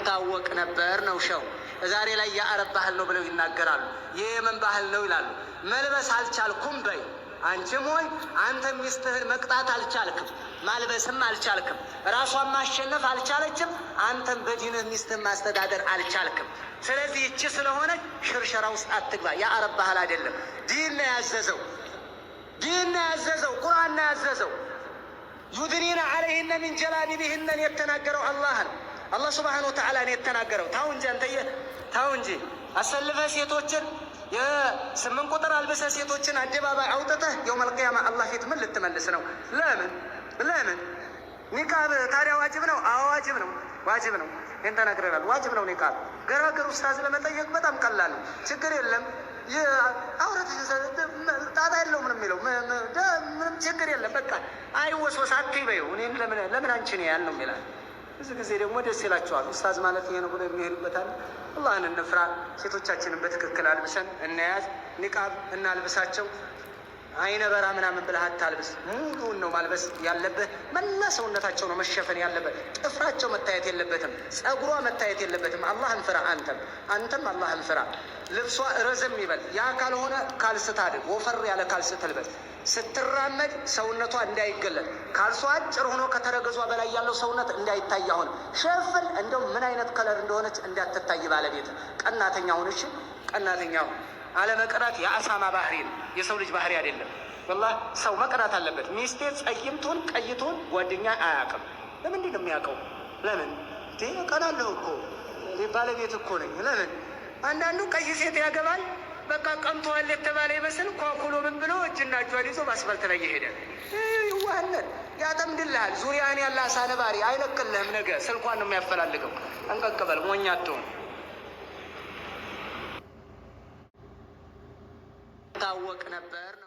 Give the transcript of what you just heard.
ታወቅ ነበር ነው ሸው ዛሬ ላይ የአረብ ባህል ነው ብለው ይናገራሉ። የየመን ባህል ነው ይላሉ። መልበስ አልቻልኩም በይ አንቺም ሆይ አንተ ሚስትህን መቅጣት አልቻልክም፣ ማልበስም አልቻልክም፣ ራሷን ማሸነፍ አልቻለችም፣ አንተም በዲንህ ሚስትህን ማስተዳደር አልቻልክም። ስለዚህ ይቺ ስለሆነ ሽርሸራ ውስጥ አትግባ። የአረብ ባህል አይደለም። ዲን ነው ያዘዘው፣ ዲን ነው ያዘዘው፣ ቁርአን ነው ያዘዘው። ዩድኒነ ዐለይሂነ ሚን ጀላቢቢሂነን የተናገረው አላህ ነው። አላህ ሱብሓነሁ ወተዓላ ነው የተናገረው። ታው እንጂ አንተዬ ታው እንጂ አሰልፈህ ሴቶችን የ8 ቁጥር አልብሰህ ሴቶችን አደባባይ አውጥተህ የውመል ቂያማ አላህ ፊት ምን ልትመልስ ነው? ለምን ኒቃብ ታዲያ ዋጅብ ነው? አዎ ዋጅብ ነው፣ ዋጅብ ነው። ይህን ተናግረናል። ዋጅብ ነው ኒቃብ። ገራገር ኡስታዝ ለመጠየቅ በጣም ቀላል ነው፣ ችግር የለም። አውረት ጣጣ የለው ምንም የሚለው ምንም ችግር የለም። በቃ አይወስወስ አትበይው። እኔም ለምን አንቺ ነው ያልነው ይላል። ብዙ ጊዜ ደግሞ ደስ ይላቸዋል። ኡስታዝ ማለት ይሄ ነው ብሎ የሚሄዱበታል። አላህን እንፍራ። ሴቶቻችንን በትክክል አልብሰን እናያዝ። ኒቃብ እናልብሳቸው። አይነ በራ ምናምን ብለህ አታልብስ። ሙሉውን ነው ማልበስ ያለብህ። መላ ሰውነታቸው ነው መሸፈን ያለበት። ጥፍራቸው መታየት የለበትም። ጸጉሯ መታየት የለበትም። አላህን ፍራ። አንተም አላህን ፍራ። ልብሷ ረዘም ይበል። ያ ካልሆነ ካልስ ታድግ፣ ወፈር ያለ ካልስ ትልበስ። ስትራመድ ሰውነቷ እንዳይገለጥ፣ ካልሷ አጭር ሆኖ ከተረገዟ በላይ ያለው ሰውነት እንዳይታይ። አሁን ሸፍን። እንደው ምን አይነት ከለር እንደሆነች እንዳትታይ ባለቤት። ቀናተኛ ሆነች፣ ቀናተኛ ሆነ። አለመቅናት የአሳማ ባህሪ ነው፣ የሰው ልጅ ባህሪ አይደለም። ወላሂ ሰው መቅናት አለበት። ሚስቴ ጸይም ትሁን ቀይ ትሁን ጓደኛ አያውቅም። ለምንድን ነው የሚያውቀው? ለምን ቀናለሁ እኮ ባለቤት እኮ ነኝ። ለምን አንዳንዱ ቀይ ሴት ያገባል። በቃ ቀምተዋል የተባለ ይመስል ኳኩሎ ምን ብሎ እጅና እጇን ይዞ በአስፋልት ላይ ይሄዳል። ይዋህነት ያጠምድልሃል። ዙሪያን ያለ አሳ ነባሪ አይለቅልህም። ነገ ስልኳን ነው የሚያፈላልገው። እንቀቅበል ሞኛቱን ታወቅ ነበር ነው።